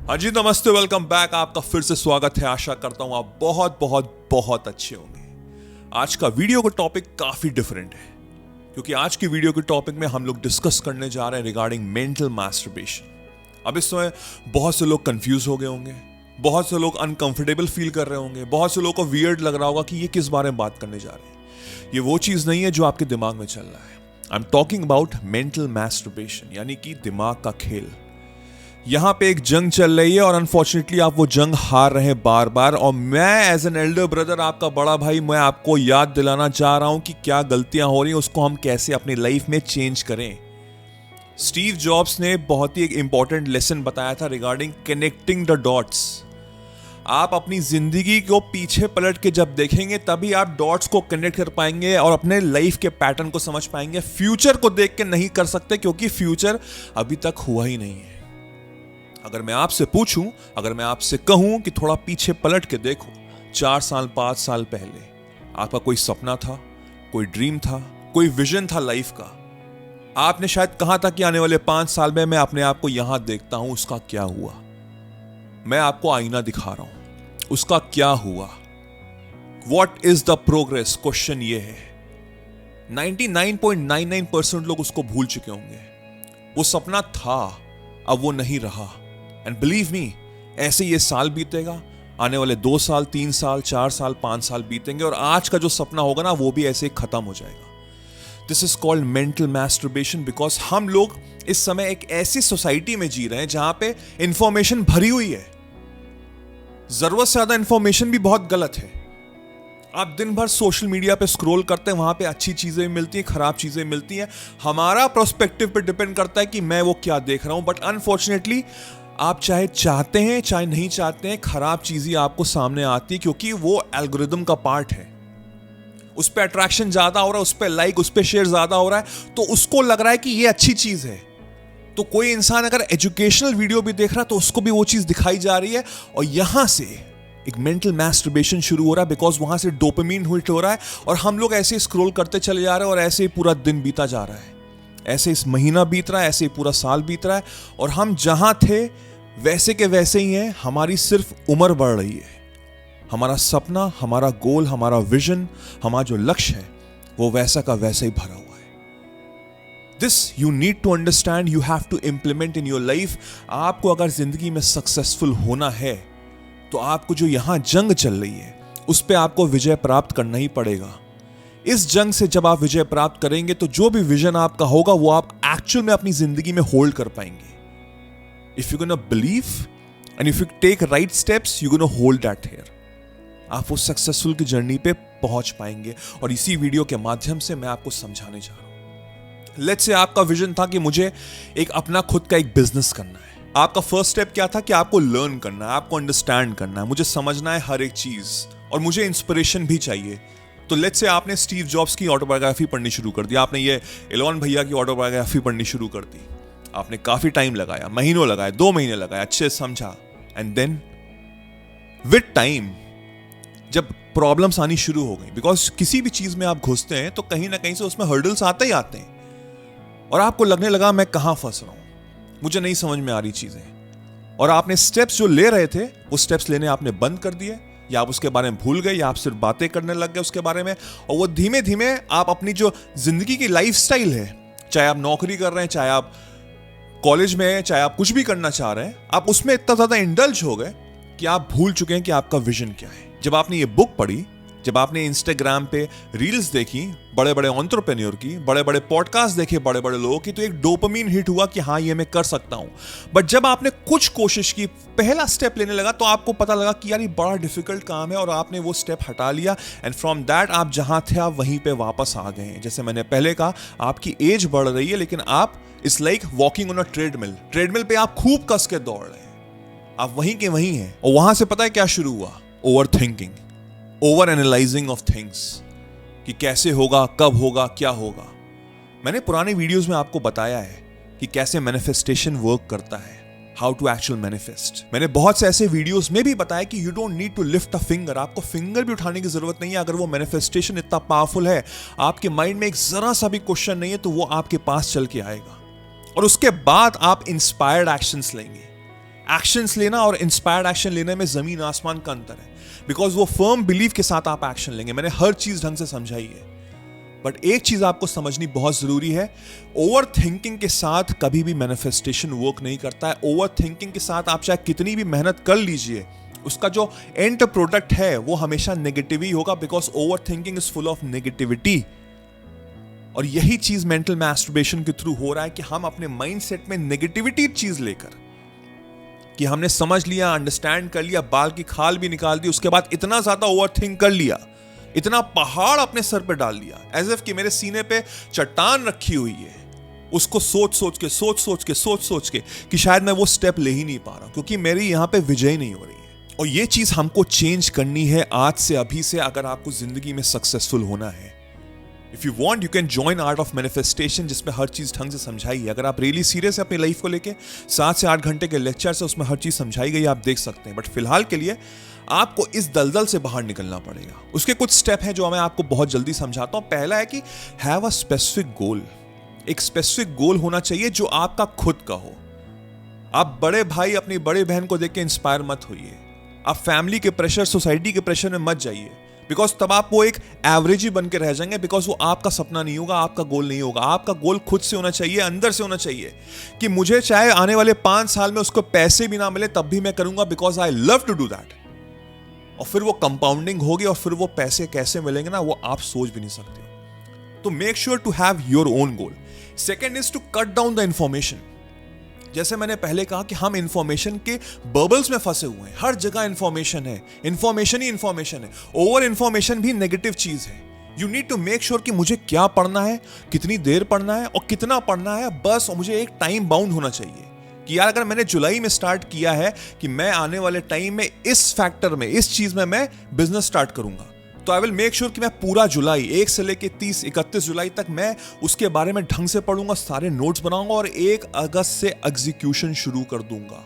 हाँ जी, नमस्ते, welcome back. आपका फिर से स्वागत है। आशा करता हूं आप बहुत बहुत बहुत अच्छे होंगे। आज का वीडियो का टॉपिक काफी डिफरेंट है, क्योंकि आज की वीडियो के टॉपिक में हम लोग डिस्कस करने जा रहे हैं रिगार्डिंग मेंटल मैस्टरबेशन। अब इस समय बहुत से लोग कंफ्यूज हो गए होंगे, बहुत से लोग अनकंफर्टेबल फील कर रहे होंगे, बहुत से लोगों को वियर्ड लग रहा होगा कि ये किस बारे में बात करने जा रहे हैं। ये वो चीज नहीं है जो आपके दिमाग में चल रहा है। I am talking about mental masturbation, यानी कि दिमाग का खेल। यहां पे एक जंग चल रही है और अनफॉर्चुनेटली आप वो जंग हार रहे हैं बार बार। और मैं एज एन एल्डर ब्रदर, आपका बड़ा भाई, मैं आपको याद दिलाना चाह रहा हूं कि क्या गलतियां हो रही हैं, उसको हम कैसे अपनी लाइफ में चेंज करें। स्टीव जॉब्स ने बहुत ही एक इंपॉर्टेंट लेसन बताया था रिगार्डिंग कनेक्टिंग द डॉट्स। आप अपनी जिंदगी को पीछे पलट के जब देखेंगे तभी आप डॉट्स को कनेक्ट कर पाएंगे और अपने लाइफ के पैटर्न को समझ पाएंगे। फ्यूचर को देख के नहीं कर सकते, क्योंकि फ्यूचर अभी तक हुआ ही नहीं है। अगर मैं आपसे पूछूं, अगर मैं आपसे कहूं कि थोड़ा पीछे पलट के देखो, 4 साल 5 साल पहले आपका कोई सपना था, कोई ड्रीम था, कोई विजन था लाइफ का। आपने शायद कहा था कि आने वाले 5 साल में मैं अपने आप को यहां देखता हूं, उसका क्या हुआ। मैं आपको आईना दिखा रहा हूं, उसका क्या हुआ। What is the progress, question ये है। 99.99% लोग उसको भूल चुके होंगे। वो सपना था, अब वो नहीं रहा। एंड बिलीव मी, ऐसे ये साल बीतेगा, आने वाले 2 साल 3 साल 4 साल 5 साल बीतेंगे और आज का जो सपना होगा ना, वो भी ऐसे ही खत्म हो जाएगा। This is called mental masturbation, because हम लोग इस समय एक ऐसी सोसाइटी में जी रहे हैं जहां पे इंफॉर्मेशन भरी हुई है। जरूरत से ज्यादा इंफॉर्मेशन भी बहुत गलत है। आप दिन भर सोशल मीडिया पे स्क्रॉल करते हैं, वहां पे अच्छी चीजें मिलती हैं, खराब चीजें मिलती हैं। हमारा प्रोस्पेक्टिव पे डिपेंड करता है कि मैं वो क्या देख रहा हूं। बट अनफॉर्चुनेटली आप चाहे चाहते हैं चाहे नहीं चाहते हैं, खराब चीजें आपको सामने आती है, क्योंकि वो एल्गोरिदम का पार्ट है। उस पर अट्रैक्शन ज्यादा हो रहा है, उस पर लाइक, उस पर शेयर ज्यादा हो रहा है, तो उसको लग रहा है कि ये अच्छी चीज है। तो कोई इंसान अगर एजुकेशनल वीडियो भी देख रहा है तो उसको भी वो चीज दिखाई जा रही है, और यहां से एक मेंटल मैस्टरबेशन शुरू हो रहा है, बिकॉज वहां से डोपामिन हिट हो रहा है और हम लोग ऐसे स्क्रॉल करते चले जा रहे हैं और ऐसे ही पूरा दिन बीता जा रहा है, ऐसे इस महीना बीत रहा है, ऐसे ही पूरा साल बीत रहा है और हम जहां थे वैसे के वैसे ही हैं। हमारी सिर्फ उम्र बढ़ रही है। हमारा सपना, हमारा गोल, हमारा विजन, हमारा जो लक्ष्य है वो वैसा का वैसा ही भरा हुआ है। This you need to understand, you have to implement in your life. आपको अगर जिंदगी में सक्सेसफुल होना है तो आपको जो यहां जंग चल रही है उस पर आपको विजय प्राप्त करना ही पड़ेगा। इस जंग से जब आप विजय प्राप्त करेंगे तो जो भी विजन आपका होगा वो आप एक्चुअल में अपनी जिंदगी में होल्ड कर पाएंगे। If you gonna believe and if you take right steps, you gonna hold that here. आप वो सक्सेसफुल की जर्नी पे पहुंच पाएंगे और इसी वीडियो के माध्यम से मैं आपको समझाने जा रहा हूं। लेट्स से आपका विजन था कि मुझे एक अपना खुद का एक बिजनेस करना है। आपका फर्स्ट स्टेप क्या था कि आपको लर्न करना है, आपको अंडरस्टैंड करना है, मुझे समझना है हर एक चीज और मुझे इंस्पिरेशन भी चाहिए। तो लेट्स से आपने स्टीव जॉब्स की ऑटोबायोग्राफी पढ़नी शुरू कर दी, आपने ये एलोन भैया की ऑटोबायोग्राफी पढ़नी शुरू कर दी। आपने काफी टाइम लगाया, महीनों लगाए, 2 महीने लगाए, अच्छे से समझा। एंड देन विद टाइम जब प्रॉब्लम्स आनी शुरू हो गई, बिकॉज किसी भी चीज में आप घुसते हैं तो कहीं ना कहीं से उसमें हर्डल्स आते ही आते हैं और आपको लगने लगा मैं कहां फंस रहा हूं, मुझे नहीं समझ में आ रही चीजें। और आपने स्टेप्स जो ले रहे थे वो स्टेप्स लेने आपने बंद कर दिए, या आप उसके बारे में भूल गए, या आप सिर्फ बातें करने लग गए उसके बारे में। और वो धीमे धीमे आप अपनी जो जिंदगी की लाइफस्टाइल है, चाहे आप नौकरी कर रहे हैं, चाहे आप कॉलेज में हैं, चाहे आप कुछ भी करना चाह रहे हैं, आप उसमें इतना ज्यादा इंडल्ज हो गए कि आप भूल चुके हैं कि आपका विजन क्या है। जब आपने ये बुक पढ़ी, जब आपने इंस्टाग्राम पे रील्स देखी बड़े बड़े एंटरप्रेन्योर की, बड़े बड़े पॉडकास्ट देखे बड़े बड़े लोगों की, तो एक डोपामिन हिट हुआ कि हाँ ये मैं कर सकता हूं। बट जब आपने कुछ कोशिश की, पहला स्टेप लेने लगा, तो आपको पता लगा कि यार ये बड़ा डिफिकल्ट काम है और आपने वो स्टेप हटा लिया। एंड फ्रॉम दैट आप जहां थे आप वहीं पे वापस आ गए हैं। जैसे मैंने पहले कहा, आपकी एज बढ़ रही है लेकिन आप it's like walking on a treadmill पे आप खूब कस के दौड़ रहे हैं, आप वहीं के वहीं हैं। और वहां से पता है क्या शुरू हुआ? Over thinking, over analysing of things, कि कैसे होगा, कब होगा, क्या होगा। मैंने पुराने वीडियोस में आपको बताया है कि कैसे मैनिफेस्टेशन वर्क करता है, हाउ टू एक्चुअल मैनिफेस्ट। मैंने बहुत से ऐसे वीडियोस में भी बताया कि you don't need to lift a finger, आपको फिंगर भी उठाने की जरूरत नहीं है। अगर वो मैनिफेस्टेशन इतना पावरफुल है, आपके माइंड में एक जरा सा भी क्वेश्चन नहीं है, तो वो आपके पास चल के आएगा और उसके बाद आप इंस्पायर्ड एक्शंस लेंगे। एक्शंस लेना और इंस्पायर्ड एक्शन लेने में जमीन आसमान का अंतर है, बिकॉज वो फर्म बिलीव के साथ आप एक्शन लेंगे। मैंने हर चीज ढंग से समझाई है, बट एक चीज आपको समझनी बहुत जरूरी है, ओवर थिंकिंग के साथ कभी भी मैनिफेस्टेशन वर्क नहीं करता है। ओवर थिंकिंग के साथ आप चाहे कितनी भी मेहनत कर लीजिए, उसका जो एंड प्रोडक्ट है वो हमेशा नेगेटिव ही होगा, because over thinking is full of negativity. और यही चीज मेंटल मैस्टरबेशन के थ्रू हो रहा है कि हम अपने माइंडसेट में नेगेटिविटी चीज लेकर, कि हमने समझ लिया, अंडरस्टैंड कर लिया, बाल की खाल भी निकाल दी, उसके बाद इतना ज्यादा ओवर थिंक कर लिया, इतना पहाड़ अपने सर पे डाल दिया, एज इफ कि मेरे सीने पे चट्टान रखी हुई है, उसको सोच सोच के कि शायद मैं वो स्टेप ले ही नहीं पा रहा क्योंकि मेरी यहां पे विजय नहीं हो रही है। और ये चीज हमको चेंज करनी है आज से, अभी से, अगर आपको जिंदगी में सक्सेसफुल होना है। If you want you can join art of manifestation, जिसमें हर चीज ढंग से समझाई है। अगर आप रियली सीरियस है अपनी लाइफ को लेके, 7 से 8 घंटे के लेक्चर से उसमें हर चीज समझाई गई, आप देख सकते हैं। बट फिलहाल के लिए आपको इस दलदल से बाहर निकलना पड़ेगा। उसके कुछ स्टेप हैं जो मैं आपको बहुत जल्दी समझाता हूं। पहला है कि हैव अ स्पेसिफिक गोल। एक स्पेसिफिक गोल होना चाहिए जो आपका खुद का हो। आप बड़े भाई अपनी बड़ी बहन को देख के इंस्पायर मत होइए। आप फैमिली के प्रेशर, सोसाइटी के प्रेशर में मत जाइए, बिकॉज तब आप वो एक एवरेज ही बन के रह जाएंगे, बिकॉज वो आपका सपना नहीं होगा, आपका गोल नहीं होगा। आपका गोल खुद से होना चाहिए, अंदर से होना चाहिए कि मुझे चाहे आने वाले 5 साल में उसको पैसे भी ना मिले तब भी मैं करूंगा, because I love to do that. और फिर वो कंपाउंडिंग होगी और फिर वो पैसे कैसे मिलेंगे ना, वो आप सोच भी नहीं सकते। तो make sure to have your own goal. Second is to cut down the information. जैसे मैंने पहले कहा कि हम इंफॉर्मेशन के बबल्स में फंसे हुए हैं, हर जगह इंफॉर्मेशन है, इंफॉर्मेशन ही इंफॉर्मेशन है। ओवर इंफॉर्मेशन भी नेगेटिव चीज है। You need to make sure कि मुझे क्या पढ़ना है, कितनी देर पढ़ना है और कितना पढ़ना है, बस मुझे एक टाइम बाउंड होना चाहिए कि यार अगर मैंने जुलाई में स्टार्ट किया है कि मैं आने वाले टाइम में इस फैक्टर में, इस चीज में मैं बिजनेस स्टार्ट करूंगा, तो आई विल मेक श्योर कि मैं पूरा जुलाई 1 से लेके 30-31 जुलाई तक मैं उसके बारे में ढंग से पढ़ूंगा, सारे नोट्स बनाऊंगा और 1 अगस्त से एग्जीक्यूशन शुरू कर दूंगा।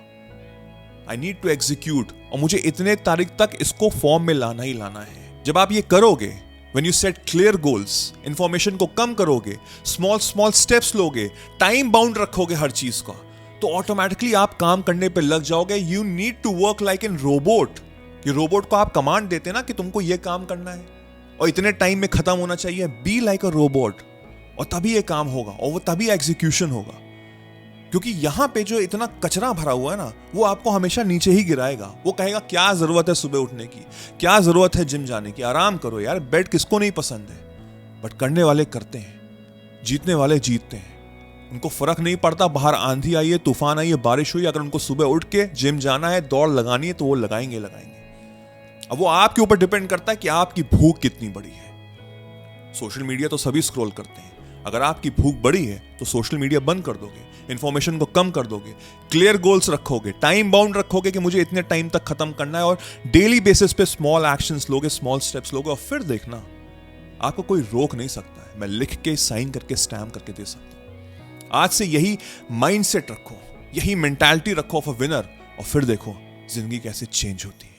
आई नीड टू एग्जीक्यूट, और मुझे इतने तारीख तक इसको फॉर्म में लाना ही लाना है। जब आप ये करोगे, when you set clear goals, information को कम करोगे, स्मॉल स्टेप्स लोगे, टाइम बाउंड रखोगे हर चीज का, तो ऑटोमेटिकली आप काम करने पे लग जाओगे। You need to work like in robot. कि रोबोट को आप कमांड देते ना कि तुमको ये काम करना है और इतने टाइम में खत्म होना चाहिए, बी लाइक अ रोबोट, और तभी ये काम होगा और वो तभी एग्जीक्यूशन होगा। क्योंकि यहां पे जो इतना कचरा भरा हुआ है ना, वो आपको हमेशा नीचे ही गिराएगा। वो कहेगा क्या जरूरत है सुबह उठने की, क्या जरूरत है जिम जाने की, आराम करो यार। बेड किसको नहीं पसंद है, बट करने वाले करते हैं, जीतने वाले जीतते हैं। उनको फर्क नहीं पड़ता बाहर आंधी आई है, तूफान आई है, बारिश हुई, अगर उनको सुबह उठ के जिम जाना है, दौड़ लगानी है, तो वो लगाएंगे। अब वो आपके ऊपर डिपेंड करता है कि आपकी भूख कितनी बड़ी है। सोशल मीडिया तो सभी स्क्रॉल करते हैं। अगर आपकी भूख बड़ी है तो सोशल मीडिया बंद कर दोगे, इंफॉर्मेशन को कम कर दोगे, क्लियर गोल्स रखोगे, टाइम बाउंड रखोगे कि मुझे इतने टाइम तक खत्म करना है, और डेली बेसिस पे स्मॉल एक्शंस लोगे, स्मॉल स्टेप्स लोगे, और फिर देखना आपको कोई रोक नहीं सकता है। मैं लिख के, साइन करके, स्टैम्प करके दे सकता हूं। आज से यही माइंडसेट रखो, यही मेंटालिटी रखो ऑफ अ विनर, और फिर देखो जिंदगी कैसे चेंज होती है।